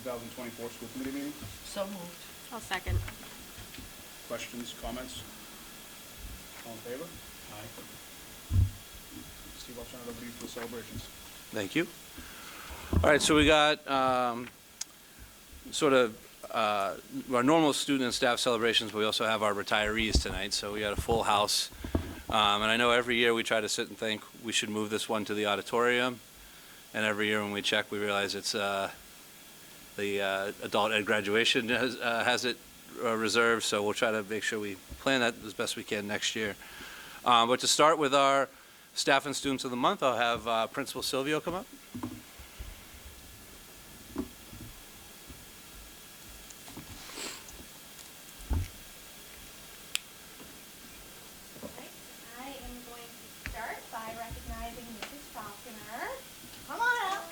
2024 school committee meeting. So moved. I'll second. Questions, comments? All in favor? Aye. Steve, I'll turn it over to you for the celebrations. Thank you. All right, so we got our normal student and staff celebrations, but we also have our retirees tonight, so we got a full house. And I know every year we try to sit and think we should move this one to the auditorium, and every year when we check we realize it's the adult ed graduation has it reserved, so we'll try to make sure we plan that as best we can next year. But to start with our staff and students of the month, I'll have Principal Silvio come up. I am going to start by recognizing Mrs. Falconer. Come on up.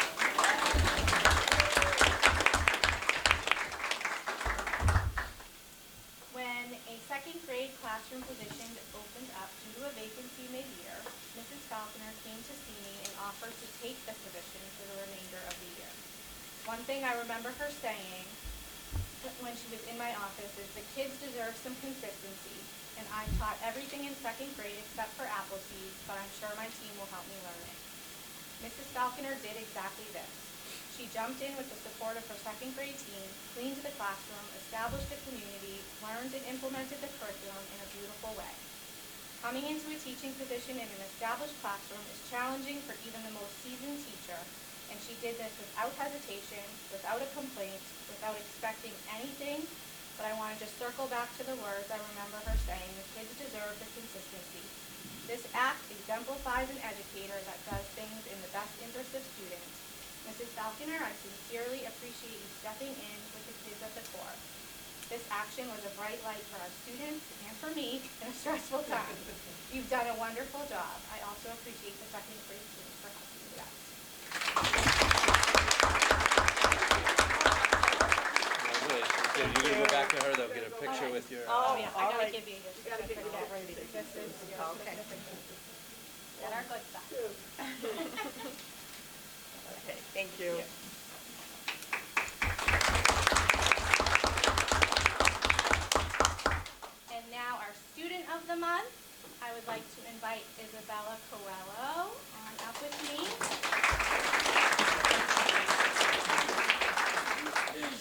When a second grade classroom position opened up due to a vacancy mid-year, Mrs. Falconer came to see me and offered to take the position for the remainder of the year. One thing I remember her saying when she was in my office is the kids deserve some consistency, and I taught everything in second grade except for apple seeds, but I'm sure my team will help me learn it. Mrs. Falconer did exactly this. She jumped in with the support of her second grade team, cleaned the classroom, established the community, learned and implemented the curriculum in a beautiful way. Coming into a teaching position in an established classroom is challenging for even the most seasoned teacher, and she did this without hesitation, without a complaint, without expecting anything. But I want to just circle back to the words I remember her saying: the kids deserve the consistency. This act exemplifies an educator that does things in the best interest of students. Mrs. Falconer, I sincerely appreciate you stepping in with the kids at the core. This action was a bright light for our students and for me in a stressful time. You've done a wonderful job. I also appreciate the second grade team for helping me out. You're going to go back to her, though, get a picture with your... Oh, yeah, I gotta right. give you this. You gotta give me that ready. This is your Okay. That our good stuff. Okay, thank you. And now our student of the month, I would like to invite Isabella Coelho on up with me.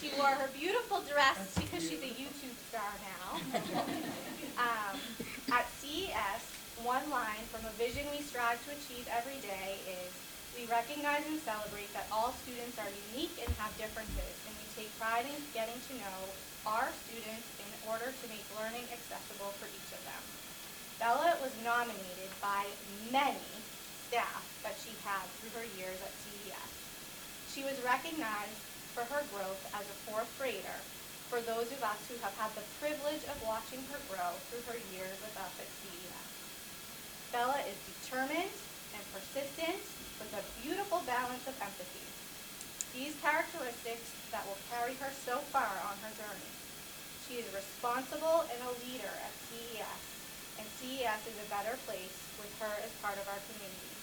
She wore her beautiful dress because she's a YouTube star now. At CES, one line from a vision we strive to achieve every day is, we recognize and celebrate that all students are unique and have differences, and we take pride in getting to know our students in order to make learning accessible for each of them. Bella was nominated by many staff that she had through her years at CES. She was recognized for her growth as a fourth grader for those of us who have had the privilege of watching her grow through her years with us at CES. Bella is determined and persistent with a beautiful balance of empathy. These characteristics that will carry her so far on her journey. She is responsible and a leader at CES, and CES is a better place with her as part of our community.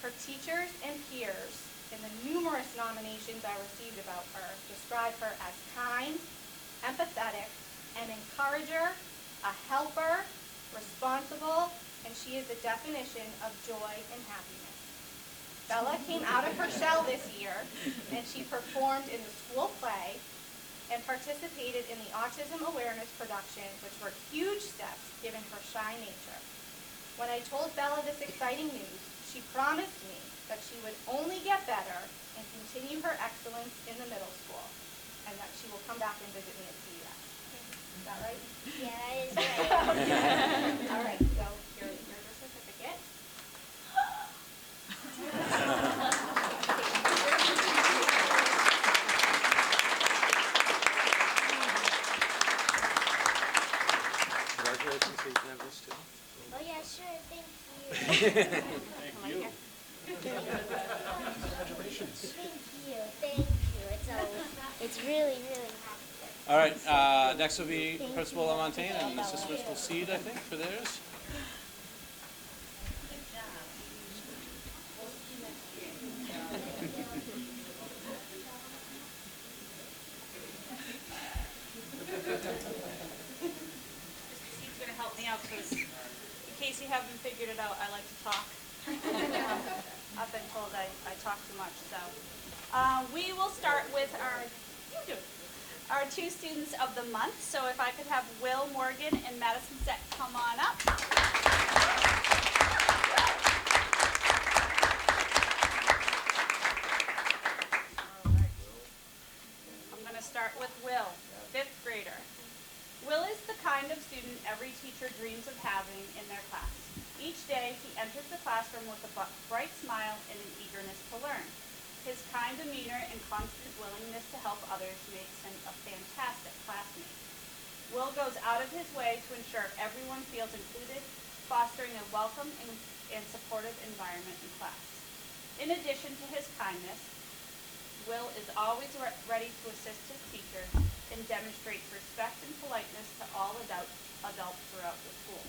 Her teachers and peers in the numerous nominations I received about her describe her as kind, empathetic, an encourager, a helper, responsible, and she is the definition of joy and happiness. Bella came out of her shell this year, and she performed in the school play and participated in the autism awareness production, which were huge steps given her shy nature. When I told Bella this exciting news, she promised me that she would only get better and continue her excellence in the middle school, and that she will come back and visit me at CES. Is that right? Yeah, that is right. All right, so here's your certificate. Congratulations, so you can have this, too. Oh yeah, sure. Thank you. Thank you. Congratulations. Thank you. It's really happy. All right, next will be Principal Lamontagne, and Assistant Principal Seed, I think, for theirs. haven't figured it out, I like to talk. I've been told I talk too much, so. We will start with our two students of the month. So if I could have Will Morgan and Madison Sett come on up. I'm going to start with Will, 5th grader. Will is the kind of student every teacher dreams of having in their class. Each day, he enters the classroom with a bright smile and an eagerness to learn. His kind demeanor and constant willingness to help others makes him a fantastic classmate. Will goes out of his way to ensure everyone feels included, fostering a welcome and supportive environment in class. In addition to his kindness, Will is always ready to assist his teachers and demonstrates respect and politeness to all adults throughout the school.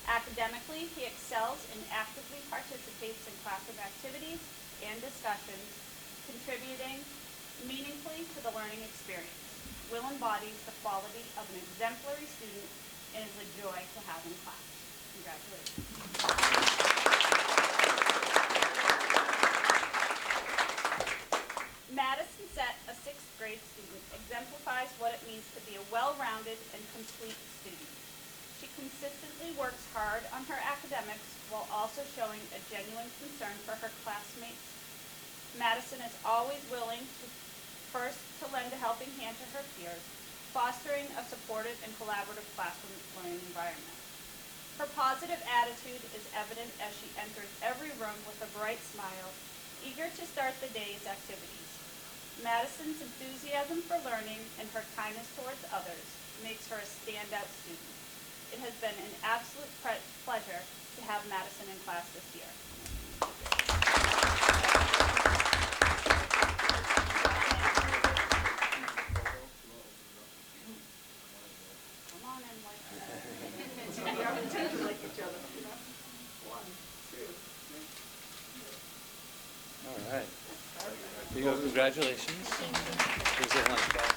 Academically, he excels and actively participates in classroom activities and discussions, contributing meaningfully to the learning experience. Will embodies the quality of an exemplary student and is a joy to have in class. Congratulations. Madison Sett, a 6th grade student, exemplifies what it means to be a well-rounded and complete student. She consistently works hard on her academics while also showing a genuine concern for her classmates. Madison is always willing to lend a helping hand to her peers, fostering a supportive and collaborative classroom learning environment. Her positive attitude is evident as she enters every room with a bright smile, eager to start the day's activities. Madison's enthusiasm for learning and her kindness towards others makes her a standout student. It has been an absolute pleasure to have Madison in class this year. Come on in, like like each other. 1, 2. All right. Here you go. Congratulations. Here's your lunchbox.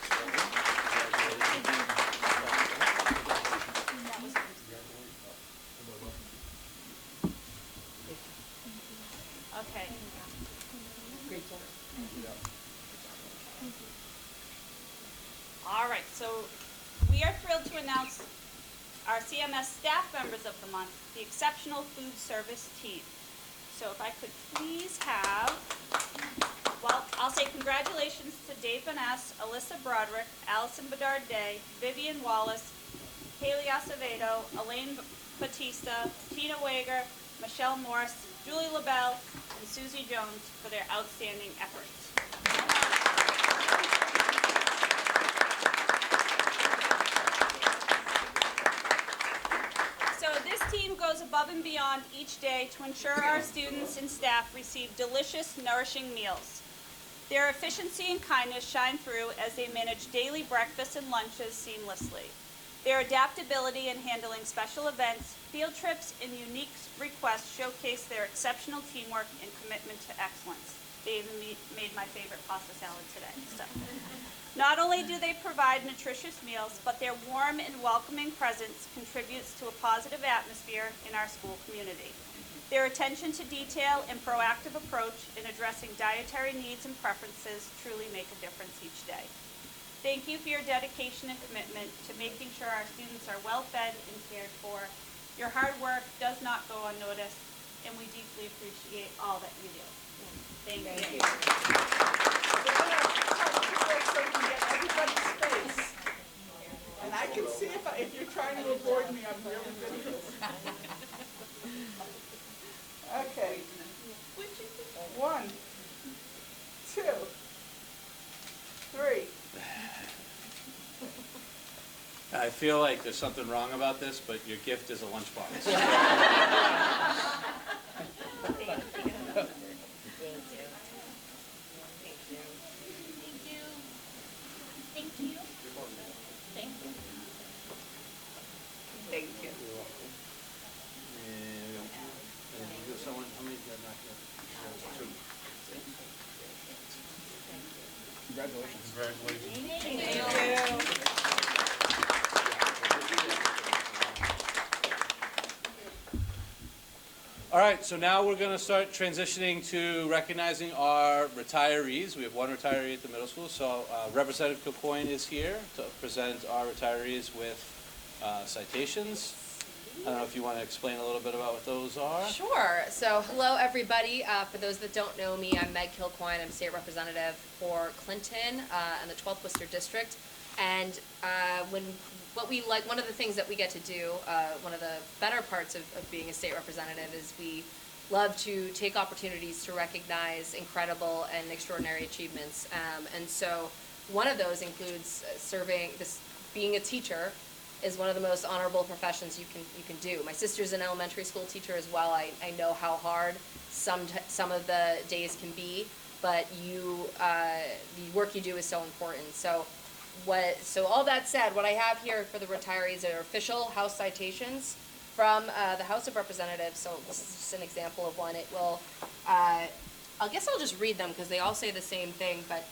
Okay. Great job. All right, so we are thrilled to announce our CMS staff members of the month, the Exceptional Food Service Team. So if I could please have, well, I'll say congratulations to Dave Van Ness, Alyssa Broderick, Allison Bedard-Day, Vivian Wallace, Haley Acevedo, Elaine Batista, Tina Wager, Michelle Morse, Julie LaBelle, and Susie Jones for their outstanding efforts. So this team goes above and beyond each day to ensure our students and staff receive delicious, nourishing meals. Their efficiency and kindness shine through as they manage daily breakfasts and lunches seamlessly. Their adaptability in handling special events, field trips, and unique requests showcase their exceptional teamwork and commitment to excellence. They even made my favorite pasta salad today. So. Not only do they provide nutritious meals, but their warm and welcoming presence contributes to a positive atmosphere in our school community. Their attention to detail and proactive approach in addressing dietary needs and preferences truly make a difference each day. Thank you for your dedication and commitment to making sure our students are well fed and cared for. Your hard work does not go unnoticed, and we deeply appreciate all that you do. Thank you. So we can get everybody's face. And I can see if you're trying to avoid me, I'm really good at this. Okay. 1, 2, 3. I feel like there's something wrong about this, but your gift is a lunchbox. Thank you. Thank you. Thank you. Thank you. You're welcome. And you got someone, how many did I knock out? 2. Congratulations. Thank you. All right, so now we're going to start transitioning to recognizing our retirees. We have one retiree at the middle school, so Representative Kilcoyne is here to present our retirees with citations. I don't know if you want to explain a little bit about what those are. Sure. So hello everybody. For those that don't know me, I'm Meg Kilcoyne. I'm state representative for Clinton and the 12th Worcester District. And one of the things that we get to do, one of the better parts of being a state representative is we love to take opportunities to recognize incredible and extraordinary achievements. And so one of those includes being a teacher is one of the most honorable professions you can do. My sister's an elementary school teacher as well. I know how hard some of the days can be, but the work you do is so important. So all that said, what I have here for the retirees are official House citations from the House of Representatives. So this is just an example of one. It will, I guess I'll just read them because they all say the same thing, but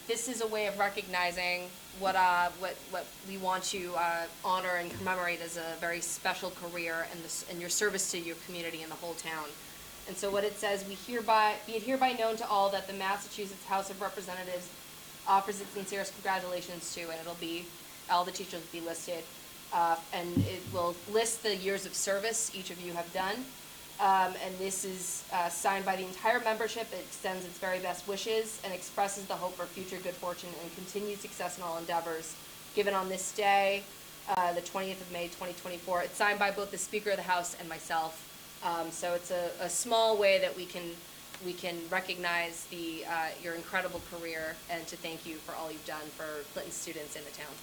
this is a way of recognizing what we want to honor and commemorate as a very special career and your service to your community and the whole town. And so what it says, be it hereby known to all that the Massachusetts House of Representatives offers its sincerest congratulations to, and all the teachers will be listed, and it will list the years of service each of you have done. And this is signed by the entire membership. It extends its very best wishes and expresses the hope for future good fortune and continued success in all endeavors. Given on this day, the 20th of May, 2024. It's signed by both the Speaker of the House and myself. So it's a small way that we can recognize your incredible career and to thank you for all you've done for Clinton students in the town.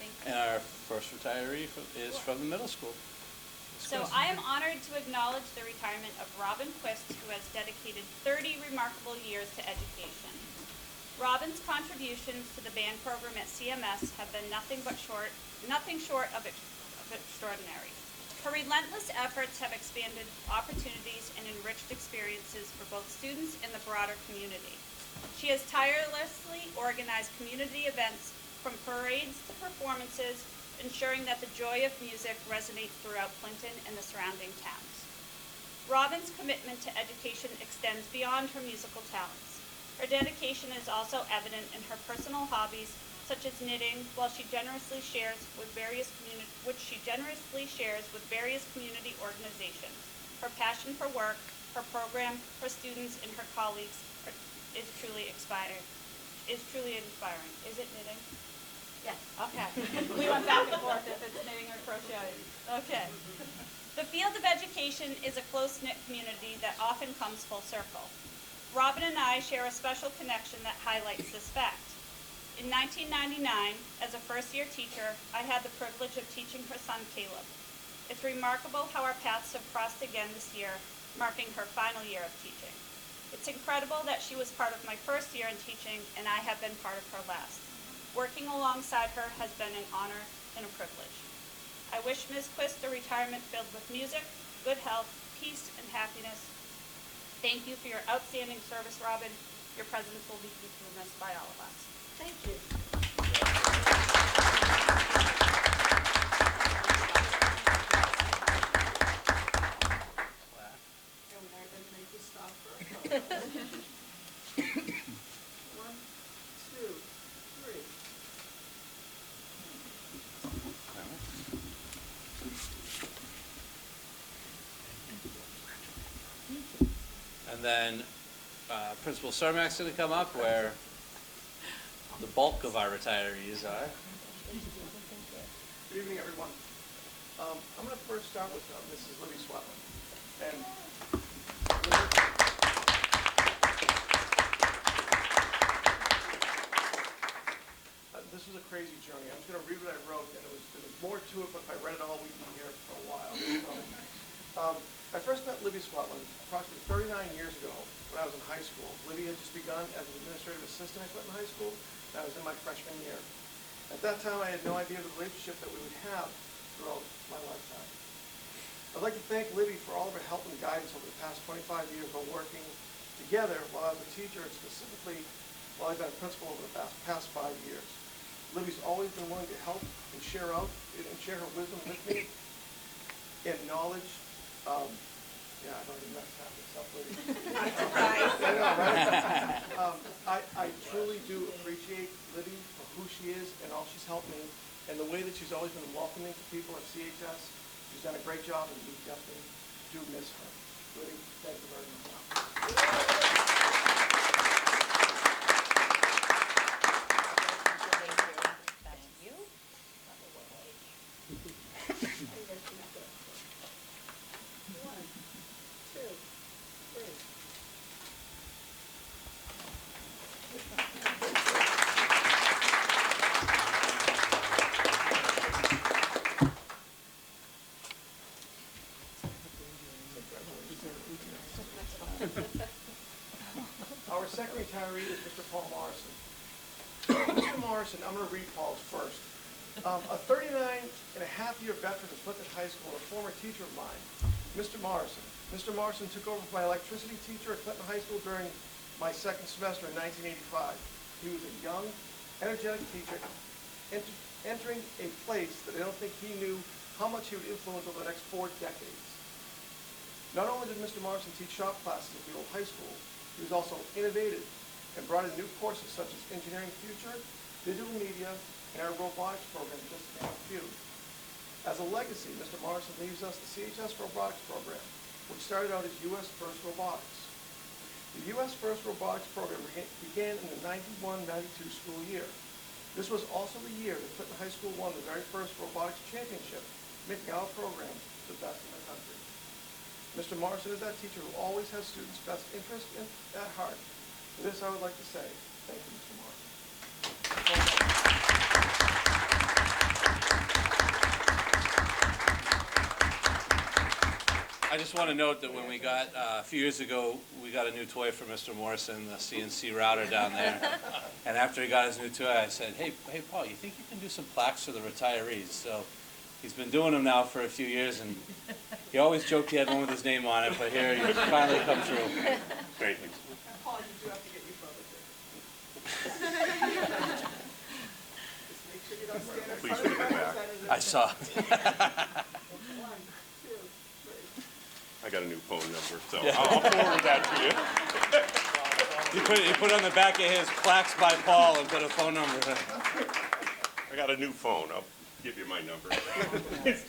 Thank you. And our first retiree is from the middle school. So I am honored to acknowledge the retirement of Robin Quist, who has dedicated 30 remarkable years to education. Robin's contributions to the band program at CMS have been nothing short of extraordinary. Her relentless efforts have expanded opportunities and enriched experiences for both students and the broader community. She has tirelessly organized community events from parades to performances, ensuring that the joy of music resonates throughout Clinton and the surrounding towns. Robin's commitment to education extends beyond her musical talents. Her dedication is also evident in her personal hobbies, such as knitting, which she generously shares with various community organizations. Her passion for work, her program, her students, and her colleagues is truly inspiring. Is it knitting? Yes. Okay. We went back and forth if it's knitting or crocheting. Okay. The field of education is a close-knit community that often comes full circle. Robin and I share a special connection that highlights this fact. In 1999, as a first-year teacher, I had the privilege of teaching her son, Caleb. It's remarkable how our paths have crossed again this year, marking her final year of teaching. It's incredible that she was part of my first year in teaching, and I have been part of her last. Working alongside her has been an honor and a privilege. I wish Ms. Quist a retirement filled with music, good health, peace, and happiness. Thank you for your outstanding service, Robin. Your presence will be deeply missed by all of us. Thank you. And I can make you stop for a photo. 1, 2, 3. And then Principal Cermak's going to come up where the bulk of our retirees are. Good evening, everyone. I'm going to first start with Mrs. Libby Swetland. And this was a crazy journey. I'm just going to read what I wrote, and there was more to it, but if I read it all, we'd be here for a while. I first met Libby Swetland approximately 39 years ago when I was in high school. Libby had just begun as an administrative assistant at Clinton High School, and I was in my freshman year. At that time, I had no idea of the relationship that we would have throughout my lifetime. I'd like to thank Libby for all of her help and guidance over the past 25 years while working together while I was a teacher, and specifically while I've been a principal over the past 5 years. Libby's always been willing to help and share her wisdom with me in knowledge Yeah, I don't even mess half this up, Libby. Not surprised. I know, right? I truly do appreciate Libby for who she is and all she's helped me, and the way that she's always been welcoming to people at CHS. She's done a great job, and we definitely do miss her. Libby, thank you very much. One, two, three. Our second retiree is Mr. Paul Morrison. Mr. Morrison, I'm going to read Paul's first. A 39-and-a-half-year veteran of Clinton High School and a former teacher of mine, Mr. Morrison. Mr. Morrison took over my electricity teacher at Clinton High School during my second semester in 1985. He was a young, energetic teacher entering a place that I don't think he knew how much he would influence over the next 4 decades. Not only did Mr. Morrison teach shop classes at the old high school, he was also innovative and brought in new courses such as Engineering Future, Digital Media, and our robotics program, just to name a few. As a legacy, Mr. Morrison leaves us the CHS robotics program, which started out as U.S. First Robotics. The U.S. First Robotics program began in the 91-92 school year. This was also the year that Clinton High School won the very first robotics championship, making our program the best in the country. Mr. Morrison is that teacher who always has students' best interest at heart. For this, I would like to say, thank you, Mr. Morrison. I just want to note that when we got, a few years ago, we got a new toy for Mr. Morrison, the CNC router down there. And after he got his new toy, I said, hey, Paul, you think you can do some plaques for the retirees? So he's been doing them now for a few years, and he always joked he had one with his name on it, but here he's finally come through. Great. Paul, you do have to get your brother there. Just make sure you don't stand in Please front of the put it back. representative. I saw. 1, 2, 3. I got a new phone number, so I'll forward that to you. You put on the back of his plaques by Paul and put a phone number. I got a new phone. I'll give you my number. I did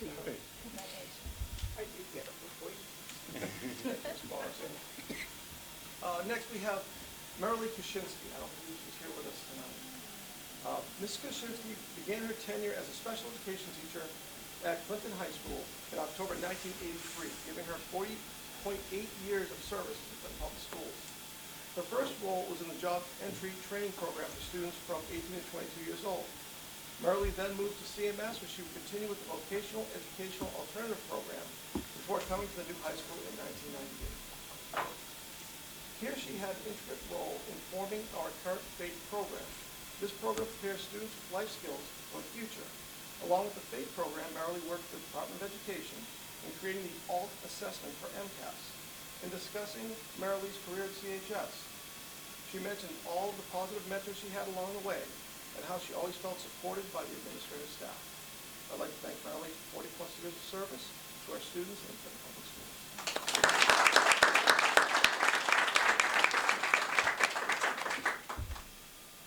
get it before you. Mr. Morrison. Next, we have Marilee Kuczynski. I don't believe she's here with us tonight. Ms. Kuczynski began her tenure as a special education teacher at Clinton High School in October 1983, giving her 40.8 years of service to the Clinton Public Schools. Her first role was in the job entry training program for students from 18 to 22 years old. Marilee then moved to CMS, where she would continue with the Vocational Educational Alternative Program before coming to the new high school in 1998. Here she had an intricate role in forming our current FATE program. This program prepares students with life skills for the future. Along with the FATE program, Marilee worked with the Department of Education in creating the ALT assessment for MCAS. In discussing Marilee's career at CHS, she mentioned all of the positive mentors she had along the way and how she always felt supported by the administrative staff. I'd like to thank Marilee for 40-plus years of service to our students and to the public schools.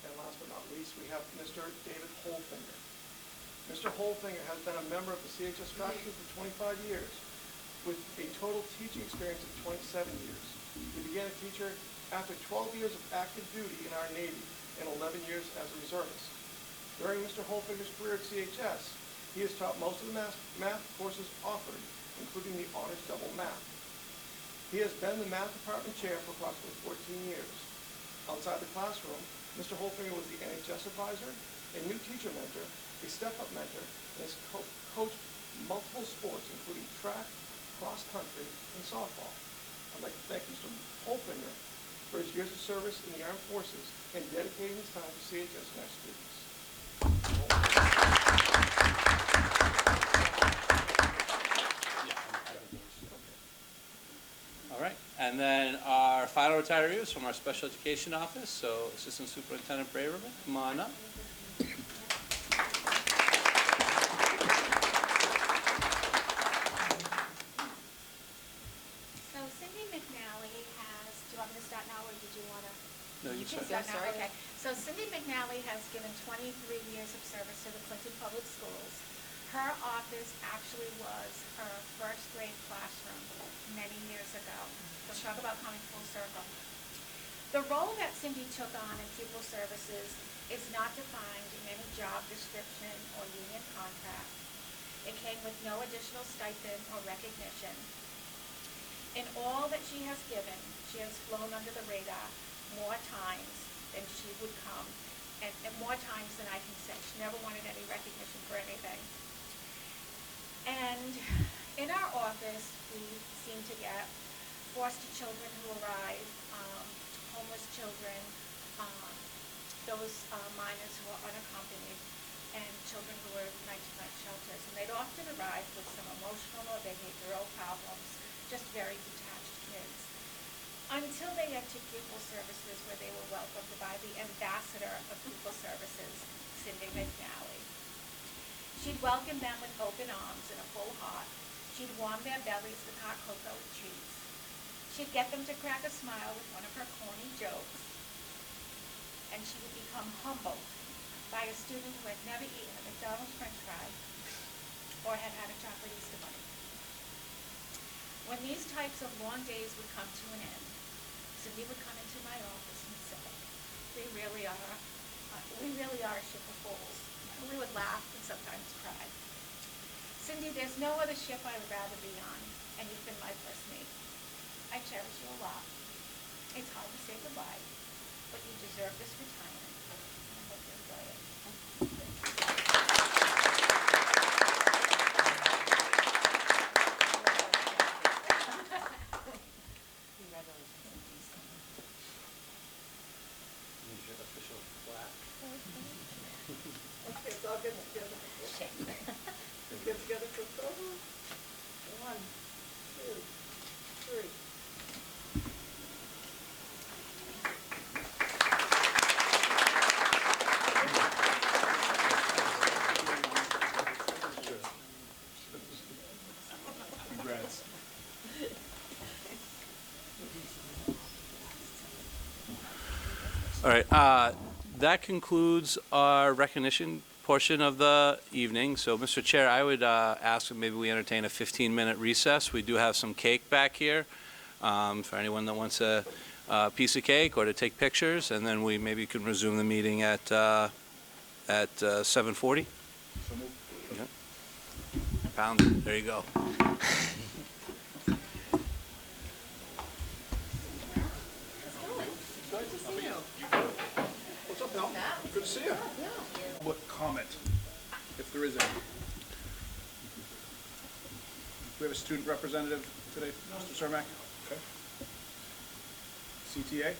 And last but not least, we have Mr. David Holfinger. Mr. Holfinger has been a member of the CHS faculty for 25 years, with a total teaching experience of 27 years. He began a teacher after 12 years of active duty in our Navy and 11 years as a reservist. During Mr. Holfinger's career at CHS, he has taught most of the math courses offered, including the Honors Double Math. He has been the math department chair for approximately 14 years. Outside the classroom, Mr. Holfinger was the NHS advisor, a new teacher mentor, a step-up mentor, and has coached multiple sports, including track, cross-country, and softball. I'd like to thank Mr. Holfinger for his years of service in the armed forces and dedicating his time to CHS and our students. All right, and then our final retiree is from our special education office, so Assistant Superintendent Braverman, come on up. McNally has given 23 years of service to the Clinton Public Schools. Her office actually was her first grade classroom many years ago. So talk about coming full circle. The role that Cindy took on in pupil services is not defined in any job description or union contract. It came with no additional stipend or recognition. In all that she has given, she has flown under the radar more times than she would come, and more times than I can say. She never wanted any recognition for anything. And in our office, we seem to get foster children who arrive, homeless children, those minors who are unaccompanied, and children who are night-to-night shelters. And they'd often arrive with some emotional or behavioral problems, just very detached kids. Until they entered pupil services, where they were welcomed by the ambassador of pupil services, Cindy McNally. She'd welcome them with open arms and a full heart. She'd warm their bellies with hot cocoa and treats. She'd get them to crack a smile with one of her corny jokes. And she would become humbled by a student who had never eaten a McDonald's French fry or had had a chocolate Easter bunny. When these types of long days would come to an end, Cindy would come into my office and say, we really are a ship of fools. And we would laugh and sometimes cry. Cindy, there's no other ship I would rather be on, and you've been my first mate. I cherish you a lot. It's hard to say goodbye, but you deserve this retirement. I hope you enjoy it. Okay, so I'll get together. Get together for photo. 1, 2, 3. Congrats. All right, that concludes our recognition portion of the evening. So, Mr. Chair, I would ask that maybe we entertain a 15-minute recess. We do have some cake back here for anyone that wants a piece of cake or to take pictures, and then we maybe can resume the meeting at 7:40. So moved. Yeah. Pound it. There you go. What's up, Mel? Good to see you. What comment, if there is any? We have a student representative today, Mr. Cermak? Okay. CTA?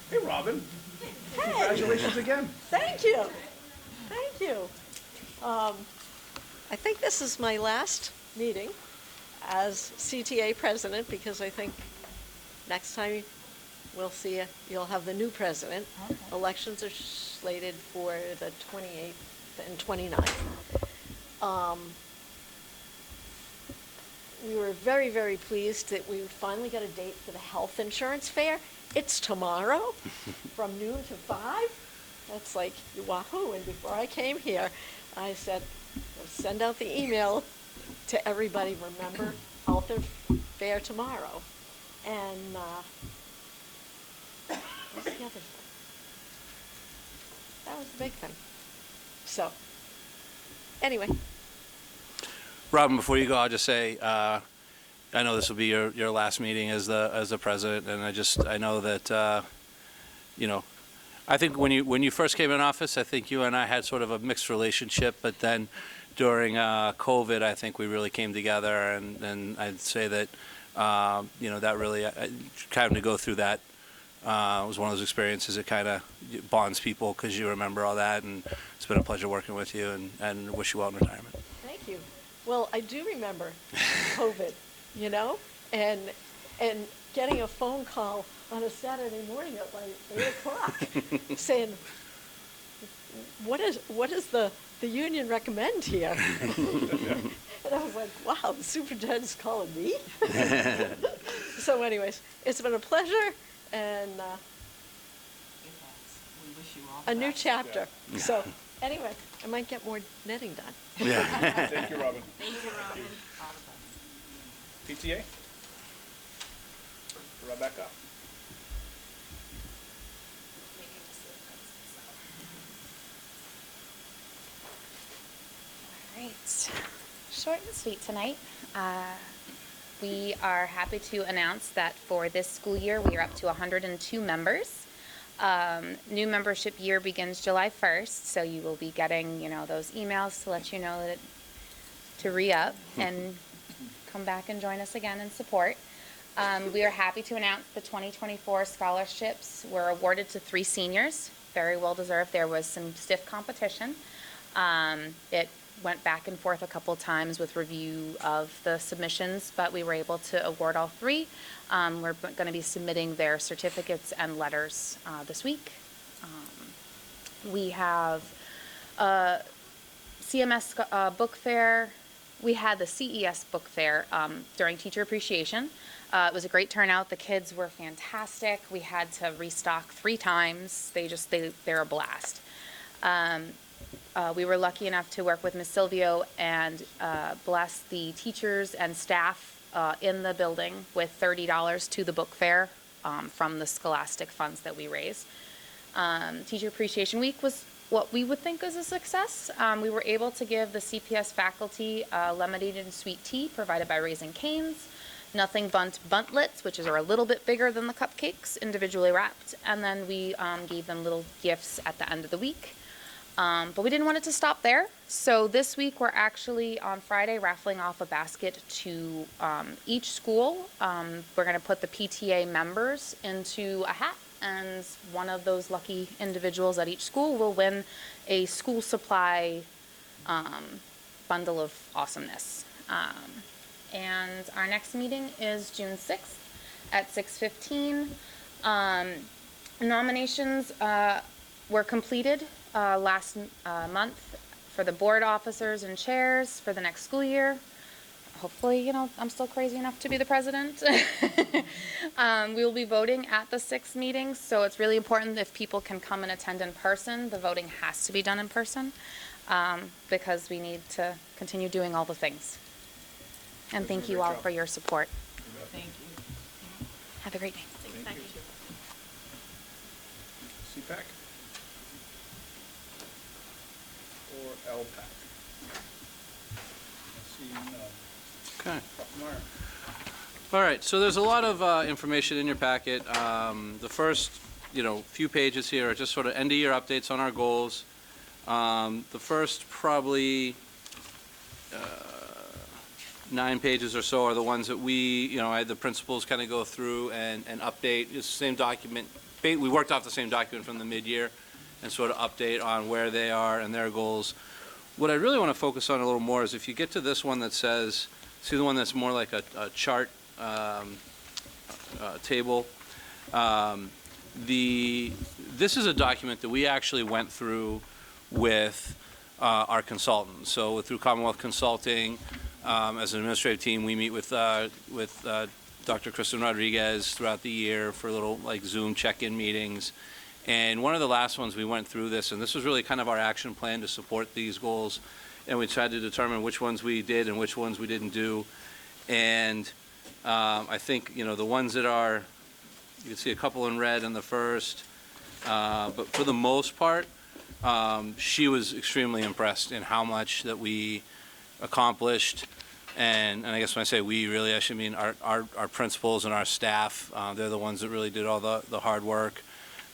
Hey, Robin. Congratulations again. Thank you. Thank you. I think this is my last meeting as CTA president, because I think next time we'll see you'll have the new president. Okay. Elections are slated for the 28th and 29th. We were very, very pleased that we finally got a date for the health insurance fair. It's tomorrow from noon to 5. That's like wahoo. And before I came here, I said, "Let's send out the email to everybody, remember health fair tomorrow." And what's the other thing? That was the big thing. So, anyway. Robin, before you go, I'll just say, I know this will be your last meeting as the president, and I know that, I think when you first came in office, I think you and I had sort of a mixed relationship, but then during COVID, I think we really came together, and I'd say that, that really, having to go through that was one of those experiences that kind of bonds people because you remember all that, and it's been a pleasure working with you, and wish you well in retirement. Thank you. Well, I do remember COVID, and getting a phone call on a Saturday morning at like 8 o'clock saying, what is the union recommend here? And I was like, wow, the superintendent's calling me? So anyways, it's been a pleasure, and We wish a new chapter. So, anyway, I might get more knitting done. Thank you, Robin. PTA? Rebecca? All right, short and sweet tonight. We are happy to announce that for this school year, we are up to 102 members. New membership year begins July 1st, so you will be getting, those emails to let you know that to re-up and come back and join us again and support. We are happy to announce the 2024 scholarships were awarded to 3 seniors, very well deserved. There was some stiff competition. It went back and forth a couple times with review of the submissions, but we were able to award all 3. We're going to be submitting their certificates and letters this week. We have CMS book fair. We had the CES book fair during Teacher Appreciation. It was a great turnout. The kids were fantastic. We had to restock 3 times. They're a blast. We were lucky enough to work with Ms. Silvio and bless the teachers and staff in the building with $30 to the book fair from the scholastic funds that we raised. Teacher Appreciation Week was what we would think is a success. We were able to give the CPS faculty lemonade and sweet tea provided by Raising Cane's, Nothing Bundt buntlets, which are a little bit bigger than the cupcakes, individually wrapped, and then we gave them little gifts at the end of the week. But we didn't want it to stop there. So this week we're actually on Friday raffling off a basket to each school. We're going to put the PTA members into a hat, and one of those lucky individuals at each school will win a school supply bundle of awesomeness. And our next meeting is June 6th at 6:15. Nominations were completed last month for the board officers and chairs for the next school year. Hopefully, I'm still crazy enough to be the president. We will be voting at the 6th meeting, so it's really important if people can come and attend in person. The voting has to be done in person because we need to continue doing all the things. And thank you all for your support. Thank you. Have a great day. Thank you. CPAC? Or LPAC? Seeing none. Okay. Meyer? All right, so there's a lot of information in your packet. The first, few pages here are just sort of end-of-year updates on our goals. The first probably 9 pages or so are the ones that I had the principals kind of go through and update. It's the same document. We worked off the same document from the mid-year and sort of update on where they are and their goals. What I really want to focus on a little more is if you get to this one that says, see the one that's more like a chart table. This is a document that we actually went through with our consultants. So through Commonwealth Consulting, as an administrative team, we meet with Dr. Kristen Rodriguez throughout the year for little Zoom check-in meetings. And one of the last ones we went through this, and this was really kind of our action plan to support these goals. And we tried to determine which ones we did and which ones we didn't do. And I think, the ones that are, you can see a couple in red in the first, but for the most part, she was extremely impressed in how much that we accomplished. And I guess when I say we, really, I should mean our principals and our staff. They're the ones that really did all the hard work.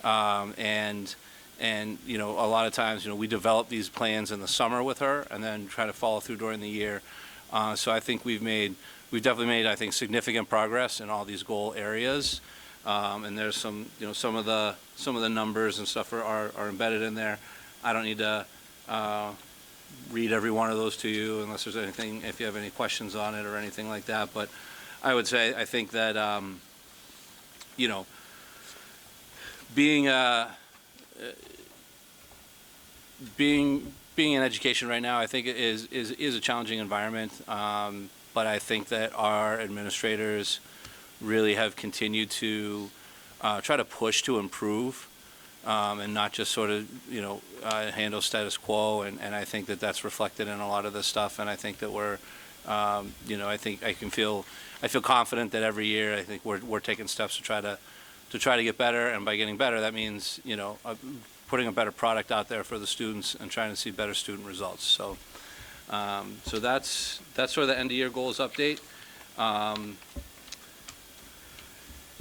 And a lot of times, we develop these plans in the summer with her and then try to follow through during the year. So I think we've definitely made, I think, significant progress in all these goal areas. And there's some of the numbers and stuff are embedded in there. I don't need to read every one of those to you unless there's anything, if you have any questions on it or anything like that. But I would say, I think that, being in education right now, I think it is a challenging environment. But I think that our administrators really have continued to try to push to improve and not just sort of, handle status quo. And I think that that's reflected in a lot of this stuff. And I think that we're, I think I feel confident that every year I think we're taking steps to try to get better. And by getting better, that means, putting a better product out there for the students and trying to see better student results. So, so that's sort of the end of year goals update.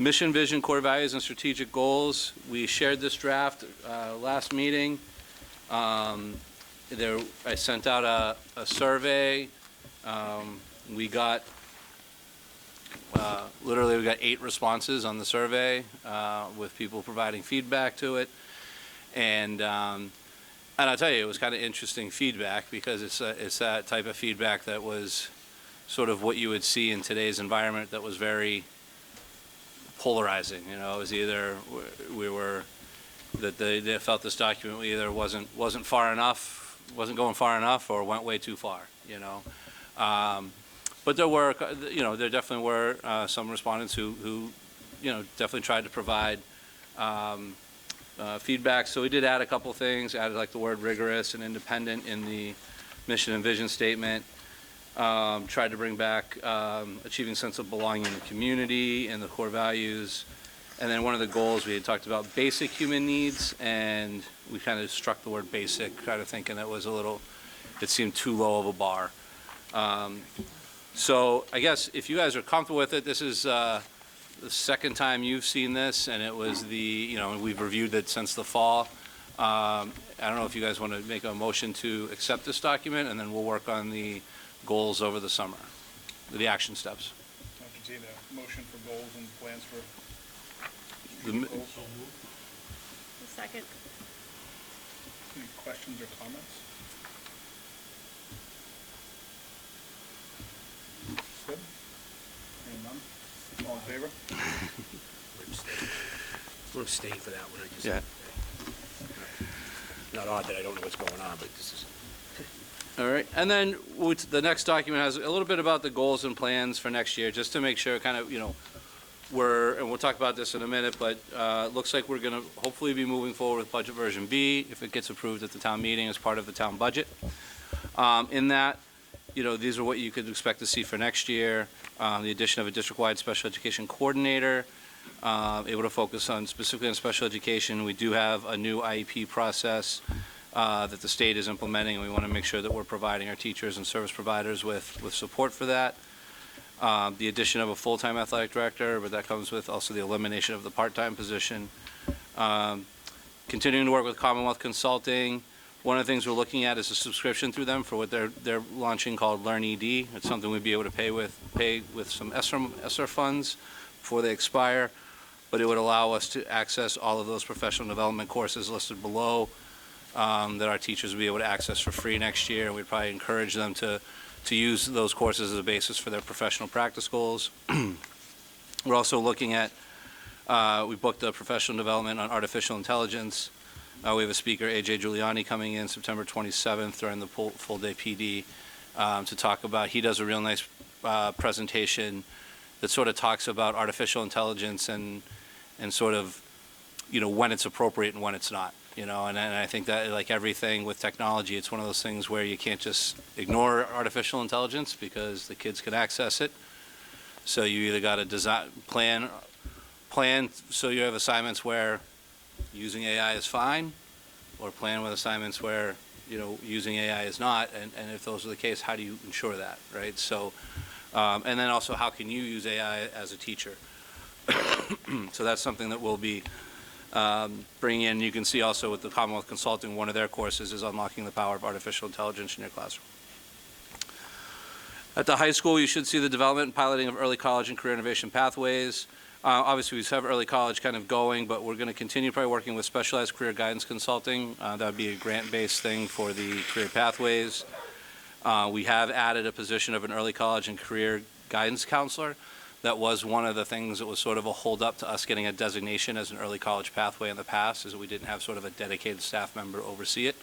Mission, vision, core values, and strategic goals. We shared this draft last meeting. I sent out a survey. We got literally we got 8 responses on the survey with people providing feedback to it, and I'll tell you, it was kind of interesting feedback because it's that type of feedback that was sort of what you would see in today's environment that was very polarizing. It was either they felt this document either wasn't far enough, wasn't going far enough, or went way too far. But there definitely were some respondents who definitely tried to provide feedback. So we did add a couple things, added like the word rigorous and independent in the mission and vision statement. Tried to bring back achieving sense of belonging in the community and the core values. And then one of the goals, we had talked about basic human needs, and we kind of struck the word basic, kind of thinking that was it seemed too low of a bar. So I guess if you guys are comfortable with it, this is the second time you've seen this, and it was we've reviewed it since the fall. I don't know if you guys want to make a motion to accept this document, and then we'll work on the goals over the summer, the action steps. I can see the motion for goals and plans for The goals. Second. Any questions or comments? Good? Hearing none? All in favor? We'll stay for that one. Yeah. Not odd that I don't know what's going on, but this is. All right, and then the next document has a little bit about the goals and plans for next year, just to make sure kind of, and we'll talk about this in a minute, but it looks like we're going to hopefully be moving forward with budget version B if it gets approved at the town meeting as part of the town budget. In that, these are what you could expect to see for next year. The addition of a district-wide special education coordinator, able to focus specifically on special education. We do have a new IEP process that the state is implementing, and we want to make sure that we're providing our teachers and service providers with support for that. The addition of a full-time athletic director, but that comes with also the elimination of the part-time position. Continuing to work with Commonwealth Consulting. One of the things we're looking at is a subscription through them for what they're launching called Learn ED. It's something we'd be able to pay with some ESSER funds before they expire, but it would allow us to access all of those professional development courses listed below that our teachers will be able to access for free next year. We'd probably encourage them to use those courses as a basis for their professional practice goals. We're also looking at, we booked a professional development on artificial intelligence. We have a speaker, AJ Giuliani, coming in September 27th during the full day PD to talk about, he does a real nice presentation that sort of talks about artificial intelligence and sort of, when it's appropriate and when it's not. And I think that, like everything with technology, it's one of those things where you can't just ignore artificial intelligence because the kids can access it. So you either got to plan so you have assignments where using AI is fine, or plan with assignments where, using AI is not, and if those are the case, how do you ensure that, right? So, and then also, how can you use AI as a teacher? So that's something that we'll be bring in. You can see also with the Commonwealth Consulting, one of their courses is Unlocking the Power of Artificial Intelligence in Your Classroom. At the high school, you should see the development and piloting of early college and career innovation pathways. Obviously, we have early college kind of going, but we're going to continue probably working with specialized career guidance consulting. That would be a grant-based thing for the career pathways. We have added a position of an early college and career guidance counselor. That was one of the things that was sort of a hold-up to us getting a designation as an early college pathway in the past, is that we didn't have sort of a dedicated staff member oversee it.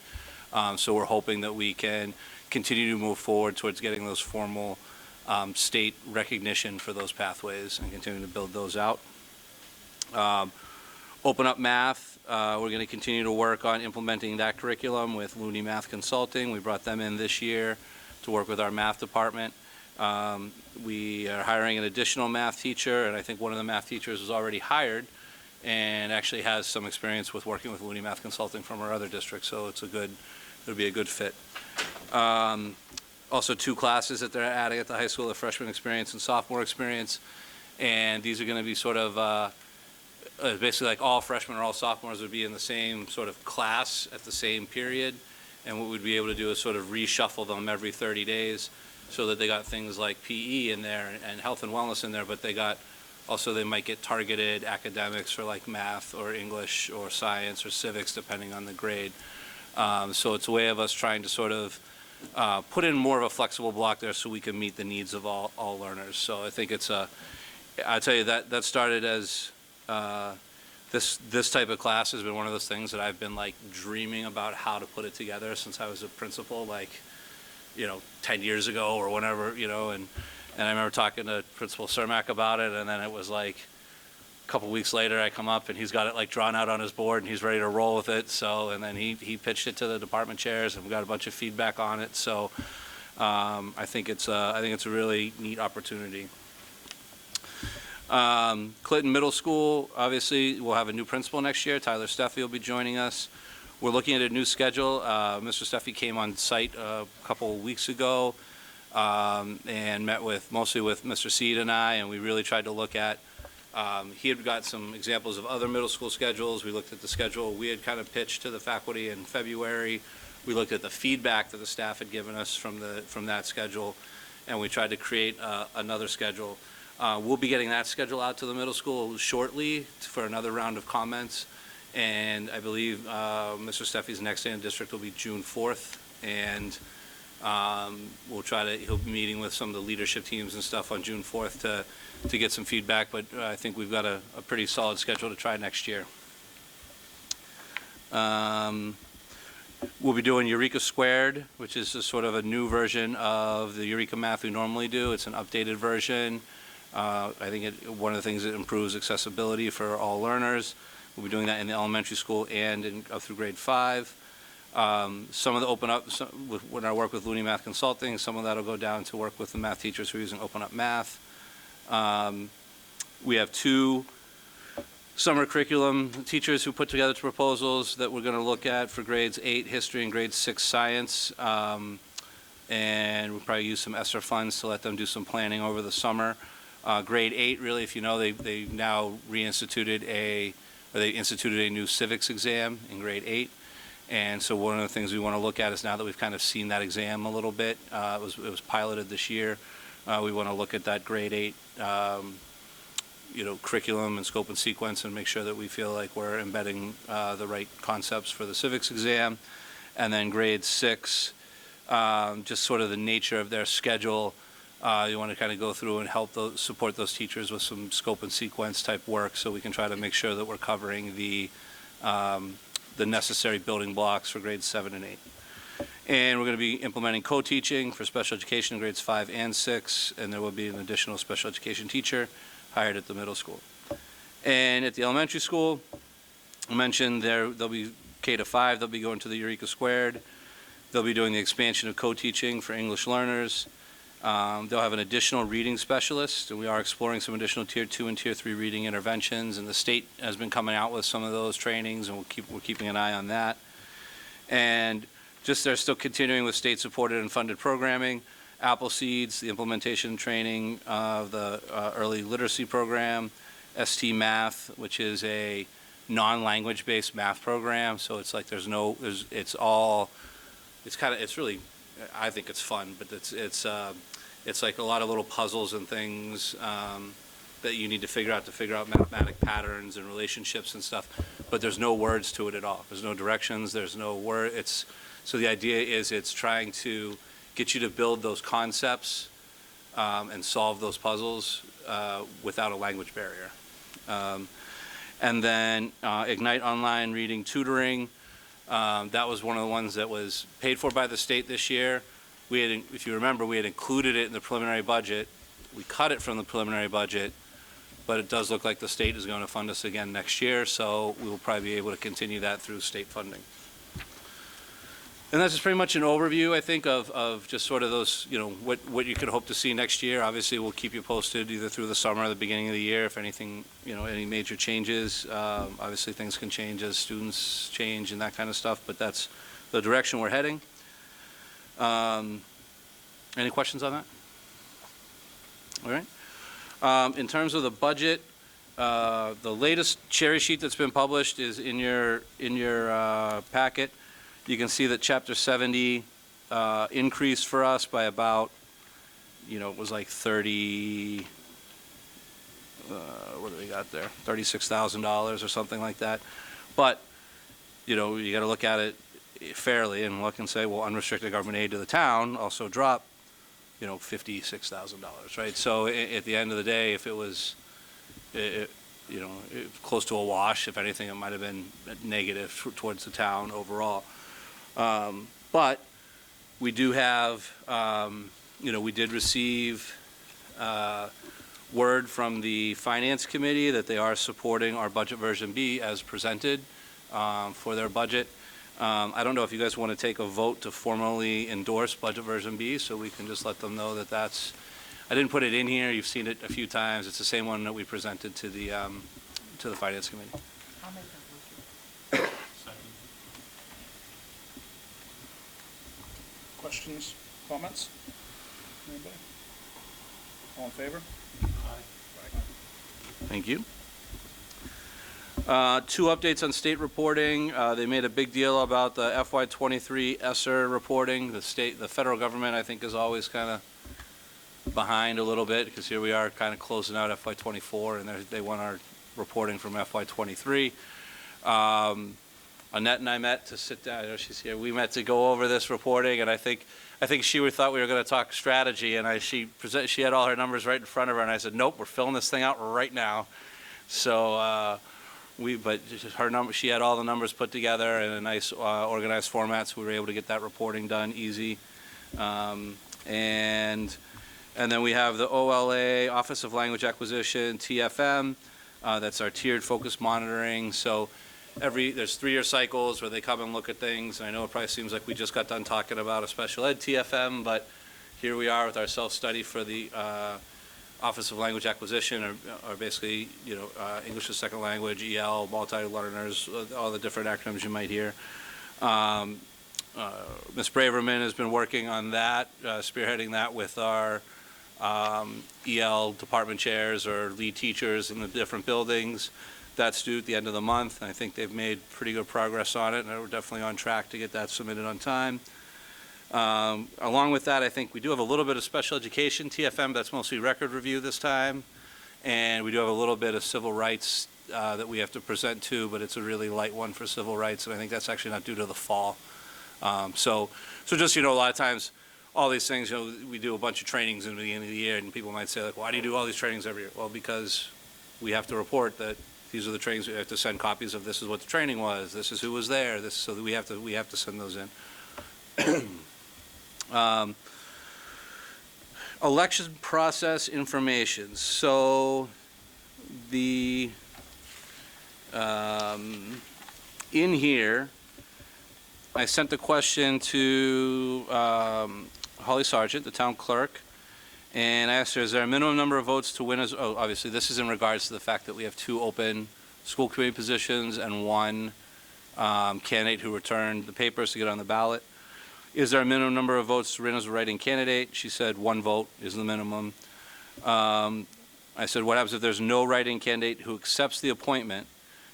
So we're hoping that we can continue to move forward towards getting those formal state recognition for those pathways and continue to build those out. Open up math. we're going to continue to work on implementing that curriculum with Looney Math Consulting. We brought them in this year to work with our math department. We are hiring an additional math teacher, and I think one of the math teachers is already hired and actually has some experience with working with Looney Math Consulting from our other districts, so it'll be a good fit. Also 2 classes that they're adding at the high school, the freshman experience and sophomore experience, and these are going to be sort of basically like all freshmen or all sophomores would be in the same sort of class at the same period, and what we'd be able to do is sort of reshuffle them every 30 days so that they got things like PE in there and health and wellness in there, but they might get targeted academics for like math or English or science or civics depending on the grade. So it's a way of us trying to sort of put in more of a flexible block there so we can meet the needs of all learners. So I think I tell you that started as this type of class has been one of those things that I've been like dreaming about how to put it together since I was a principal, like, 10 years ago or whenever, and I remember talking to Principal Cermak about it, and then it was like a couple weeks later I come up and he's got it like drawn out on his board and he's ready to roll with it. So, and then he pitched it to the department chairs and we got a bunch of feedback on it. So I think it's a really neat opportunity. Clinton Middle School, obviously, we'll have a new principal next year. Tyler Steffi will be joining us. We're looking at a new schedule. Mr. Steffi came on site a couple of weeks ago and met mostly with Mr. Seed and I, and we really tried to look at, he had got some examples of other middle school schedules. We looked at the schedule we had kind of pitched to the faculty in February. We looked at the feedback that the staff had given us from that schedule, and we tried to create another schedule. We'll be getting that schedule out to the middle school shortly for another round of comments, and I believe Mr. Steffi's next day in district will be June 4th, and he'll be meeting with some of the leadership teams and stuff on June 4th to get some feedback, but I think we've got a pretty solid schedule to try next year. We'll be doing Eureka Squared, which is sort of a new version of the Eureka Math we normally do. It's an updated version. I think one of the things that improves accessibility for all learners. We'll be doing that in the elementary school and up through grade 5. Some of the open up, when I work with Looney Math Consulting, some of that will go down to work with the math teachers who are using Open Up Math. We have 2 summer curriculum teachers who put together 2 proposals that we're going to look at for grades 8 history and grade 6 science. And we'll probably use some ESSER funds to let them do some planning over the summer. Grade 8, really, if you know, they now instituted a new civics exam in grade 8. And so one of the things we want to look at is now that we've kind of seen that exam a little bit, it was piloted this year, we want to look at that grade 8 curriculum and scope and sequence and make sure that we feel like we're embedding the right concepts for the civics exam. And then grade 6, just sort of the nature of their schedule, you want to kind of go through and help support those teachers with some scope and sequence type work so we can try to make sure that we're covering the necessary building blocks for grades 7 and 8. And we're going to be implementing co-teaching for special education in grades 5 and 6, and there will be an additional special education teacher hired at the middle school. And at the elementary school, I mentioned they'll be K to 5, they'll be going to the Eureka Squared. They'll be doing the expansion of co-teaching for English learners. They'll have an additional reading specialist, and we are exploring some additional Tier 2 and Tier 3 reading interventions, and the state has been coming out with some of those trainings, and we're keeping an eye on that. And just they're still continuing with state-supported and funded programming. Apple Seeds, the implementation training of the early literacy program. ST Math, which is a non-language-based math program, so it's like it's really, I think it's fun, but it's like a lot of little puzzles and things that you need to figure out mathematic patterns and relationships and stuff, but there's no words to it at all. There's no directions, there's no word. So the idea is it's trying to get you to build those concepts and solve those puzzles without a language barrier. And then Ignite Online Reading Tutoring. That was one of the ones that was paid for by the state this year. If you remember, we had included it in the preliminary budget. We cut it from the preliminary budget but it does look like the state is going to fund us again next year, so we will probably be able to continue that through state funding. And that's just pretty much an overview, I think, of just sort of those, what you could hope to see next year. Obviously, we'll keep you posted either through the summer or the beginning of the year if anything, any major changes. Obviously, things can change as students change and that kind of stuff, but that's the direction we're heading. Any questions on that? All right. In terms of the budget, the latest cherry sheet that's been published is in your packet. You can see that Chapter 70 increased for us by about, it was like 30, what do we got there? $36,000 or something like that. But, you got to look at it fairly and look and say, well, unrestricted government aid to the town also dropped, $56,000, right? So at the end of the day, if it was, close to a wash, if anything, it might have been negative towards the town overall. But we do have, we did receive word from the Finance Committee that they are supporting our Budget Version B as presented for their budget. I don't know if you guys want to take a vote to formally endorse Budget Version B, so we can just let them know that that's, I didn't put it in here, you've seen it a few times. It's the same one that we presented to the Finance Committee. I'll make that motion. Questions, comments? Anybody? All in favor? Thank you. Two updates on state reporting. They made a big deal about the FY23 ESSER reporting. The federal government, I think, is always kind of behind a little bit because here we are kind of closing out FY24 and they want our reporting from FY23. Annette and I met to sit down. I know she's here. We met to go over this reporting, and I think she thought we were going to talk strategy, and she had all her numbers right in front of her, and I said, nope, we're filling this thing out right now. So she had all the numbers put together in a nice organized format, so we were able to get that reporting done easy. And then we have the OLA, Office of Language Acquisition, TFM. That's our tiered focus monitoring. So there's 3-year cycles where they come and look at things. And I know it probably seems like we just got done talking about a special ed TFM, but here we are with our self-study for the Office of Language Acquisition, or basically, English as second language, EL, multi-learners, all the different acronyms you might hear. Ms. Braverman has been working on that, spearheading that with our EL department chairs or lead teachers in the different buildings. That's due at the end of the month, and I think they've made pretty good progress on it, and we're definitely on track to get that submitted on time. Along with that, I think we do have a little bit of special education TFM, that's mostly record review this time, and we do have a little bit of civil rights that we have to present to, but it's a really light one for civil rights, and I think that's actually not due to the fall. So just, a lot of times, all these things, we do a bunch of trainings in the beginning of the year, and people might say, like, why do you do all these trainings every year? Well, because we have to report that these are the trainings. We have to send copies of this is what the training was, this is who was there, so that we have to send those in. Election process information. So in here, I sent the question to Holly Sargent, the town clerk, and I asked her, is there a minimum number of votes to win as, obviously this is in regards to the fact that we have 2 open school committee positions and 1 candidate who returned the papers to get on the ballot. Is there a minimum number of votes to win as a write-in candidate? She said 1 vote is the minimum. I said, what happens if there's no write-in candidate who accepts the appointment?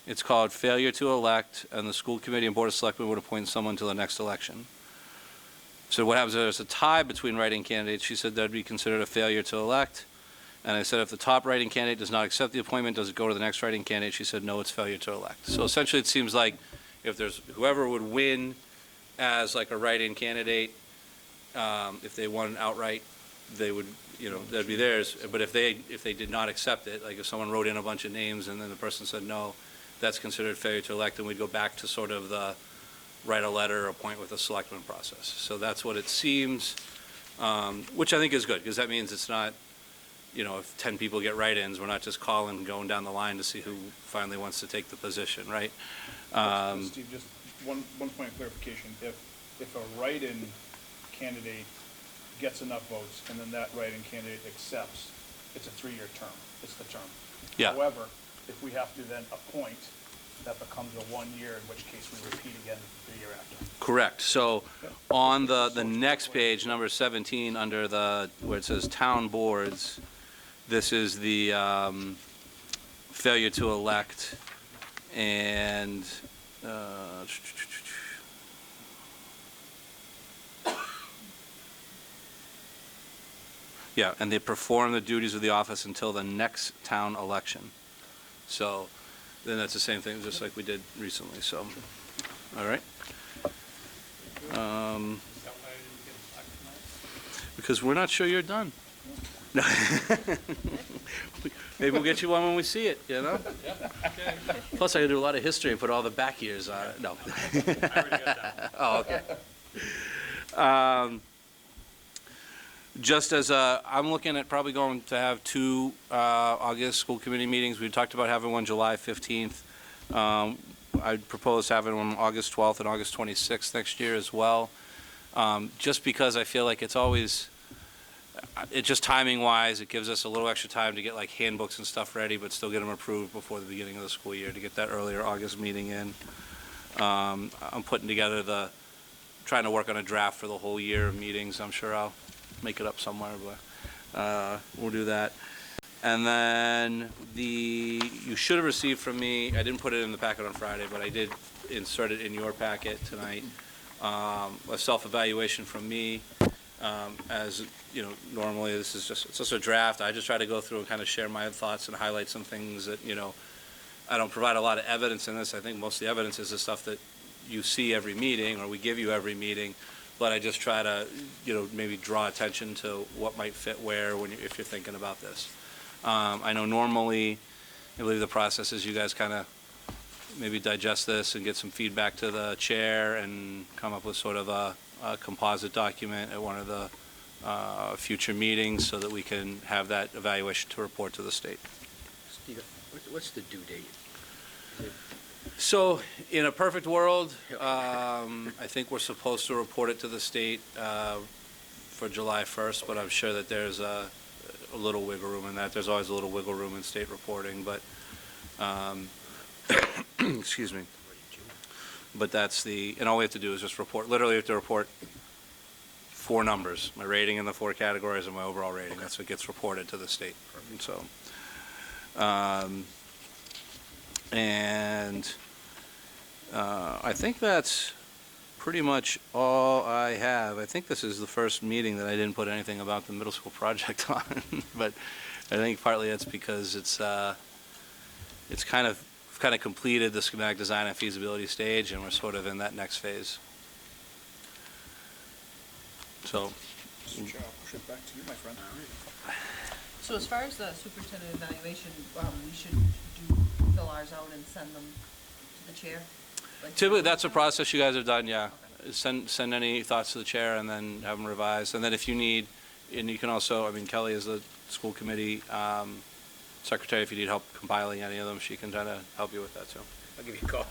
It's called failure to elect, and the school committee and board of selectmen would appoint someone to the next election. So what happens if there's a tie between write-in candidates? She said that'd be considered a failure to elect. And I said, if the top write-in candidate does not accept the appointment, does it go to the next write-in candidate? She said, no, it's failure to elect. So essentially, it seems like if there's whoever would win as like a write-in candidate, if they won outright, they would, that'd be theirs. But if they did not accept it, like if someone wrote in a bunch of names and then the person said no, that's considered failure to elect, and we'd go back to sort of the write a letter, appoint with a selectman process. So that's what it seems, which I think is good, because that means it's not, you know, if 10 people get write-ins, we're not just calling, going down the line to see who finally wants to take the position, right? Steve, just one point of clarification. If a write-in candidate gets enough votes and then that write-in candidate accepts, it's a 3-year term. It's the term. Yeah. However, if we have to then appoint, that becomes a 1 year, in which case we repeat again the year after. Correct. So on the next page, number 17, under where it says town boards, this is the failure to elect and yeah, and they perform the duties of the office until the next town election. So then that's the same thing, just like we did recently, so, all right. Because we're not sure you're done. No. Maybe we'll get you one when we see it, you know? Plus, I gotta do a lot of history and put all the back years on it. No. Oh, okay. Just as I'm looking at probably going to have 2 August school committee meetings. We talked about having one July 15th. I'd propose having one August 12th and August 26th next year as well. Just because I feel like it's always, it just timing-wise, it gives us a little extra time to get like handbooks and stuff ready, but still get them approved before the beginning of the school year to get that earlier August meeting in. I'm putting together trying to work on a draft for the whole year of meetings. I'm sure I'll make it up somewhere, but we'll do that. And then you should have received from me, I didn't put it in the packet on Friday, but I did insert it in your packet tonight, a self-evaluation from me. As you know, normally it's just a draft. I just try to go through and kind of share my thoughts and highlight some things that, you know, I don't provide a lot of evidence in this. I think most of the evidence is the stuff that you see every meeting or we give you every meeting. But I just try to, you know, maybe draw attention to what might fit where if you're thinking about this. I know normally, I believe the process is you guys kind of maybe digest this and get some feedback to the chair and come up with sort of a composite document at one of the future meetings so that we can have that evaluation to report to the state. Steve, what's the due date? So, in a perfect world, I think we're supposed to report it to the state for July 1st, but I'm sure that there's a little wiggle room in that. There's always a little wiggle room in state reporting, but, excuse me. But that's and all we have to do is just report, literally have to report 4 numbers, my rating in the 4 categories and my overall rating. That's what gets reported to the state. So, and I think that's pretty much all I have. I think this is the first meeting that I didn't put anything about the middle school project on, but I think partly it's because it's kind of completed the schematic design and feasibility stage, and we're sort of in that next phase. So, Mr. Chair, I'll push it back to you, my friend. So as far as the superintendent evaluation, we should fill ours out and send them to the chair? typically, that's a process you guys have done, yeah. Send any thoughts to the chair and then have them revised. And then if you need, and you can also, I mean, Kelly is the school committee secretary. If you need help compiling any of them, she can kind of help you with that, too. I'll give you a call.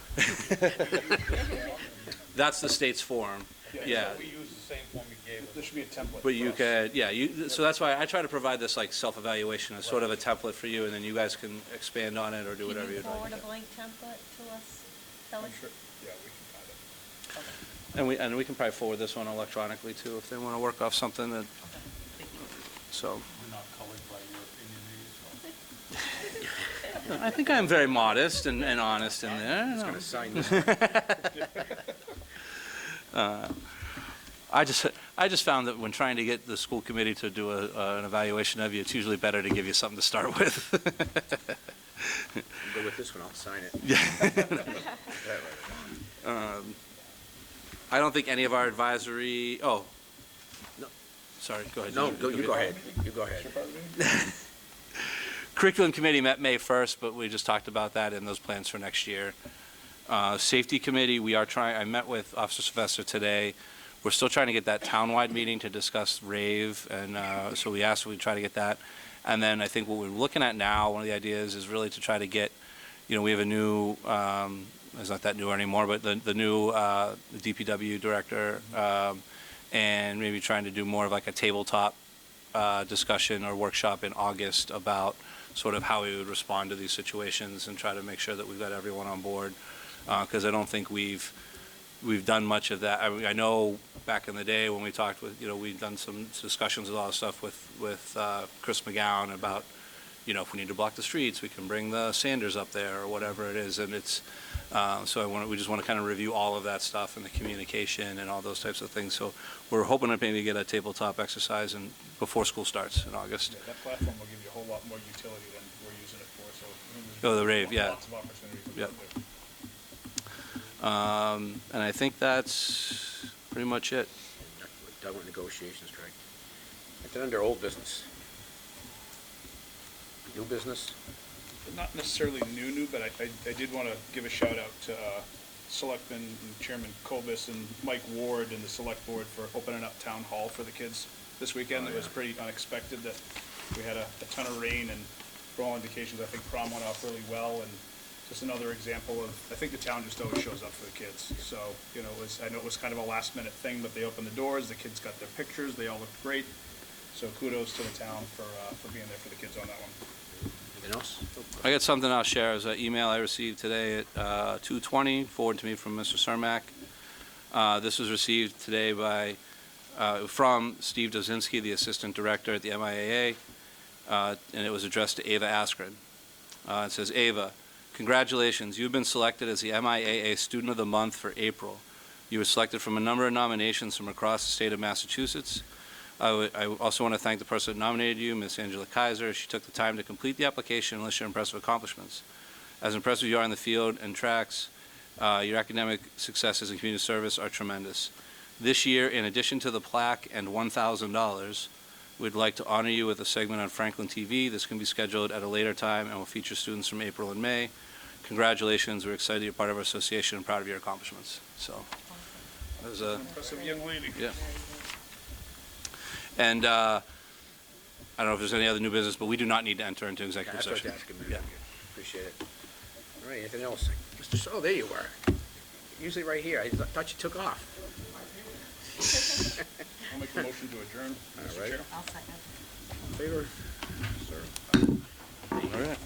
That's the state's form, yeah. We use the same form you gave us. There should be a template. But you could, yeah, so that's why I try to provide this like self-evaluation as sort of a template for you, and then you guys can expand on it or do whatever you'd like. Can you forward a blank template to us, Kelly? I'm sure, yeah, we can find it. And we can probably forward this one electronically too, if they want to work off something that, so. We're not colored by your opinion, I think I'm very modest and honest in there. He's going to sign this. I just found that when trying to get the school committee to do an evaluation of you, it's usually better to give you something to start with. Go with this one, I'll sign it. Yeah. I don't think any of our advisory, no. Sorry, go ahead. No, you go ahead. You go ahead. Curriculum committee met May 1st, but we just talked about that in those plans for next year. Safety committee, I met with Officer Sylvester today. We're still trying to get that townwide meeting to discuss rave, and so we asked if we try to get that. And then I think what we're looking at now, one of the ideas is really to try to get, we have a new, it's not that new anymore, but the new DPW director, and maybe trying to do more of like a tabletop discussion or workshop in August about sort of how we would respond to these situations and try to make sure that we've got everyone on board. Because I don't think we've done much of that. I know back in the day when we talked with, we've done some discussions with all this stuff with Chris McGowan about, if we need to block the streets, we can bring the Sanders up there or whatever it is. And it's, so we just want to kind of review all of that stuff and the communication and all those types of things. So we're hoping to maybe get a tabletop exercise before school starts in August. Yeah, that platform will give you a whole lot more utility than we're using it for, so. There's The rave, yeah. Lots of opportunities. Yep. There. And I think that's pretty much it. Done with negotiations, Craig. And then under old business. New business? Not necessarily new, but I did want to give a shout out to Selectman and Chairman Kobus and Mike Ward and the Select Board for opening up Town Hall for the kids this weekend. It was pretty unexpected that we had a ton of rain, and for all indications, I think prom went off really well, and just another example of, I think the town just always shows up for the kids. So, I know it was kind of a last minute thing, but they opened the doors, the kids got their pictures, they all looked great. So kudos to the town for being there for the kids on that one. Anything else? I got something I'll share. It was an email I received today at 2:20, forwarded to me from Mr. Cermak. This was received today from Steve Dozinski, the Assistant Director at the MIAA, and it was addressed to Ava Askren. It says, Ava, congratulations. You've been selected as the MIAA Student of the Month for April. You were selected from a number of nominations from across the state of Massachusetts. I also want to thank the person that nominated you, Ms. Angela Kaiser. She took the time to complete the application and list your impressive accomplishments. As impressive you are in the field and tracks, your academic successes and community service are tremendous. This year, in addition to the plaque and $1,000, we'd like to honor you with a segment on Franklin TV. This can be scheduled at a later time and will feature students from April and May. Congratulations. We're excited you're part of our association and proud of your accomplishments. So, that was a Impressive young lady. yeah. And I don't know if there's any other new business, but we do not need to enter into executive That's what I session. was asking. Yeah. Appreciate it. All right, anything else? Oh, there you were. Usually right here. I thought you took off. I'll make the motion to adjourn, Mr. right. Chair. I'll second. Favor? All right.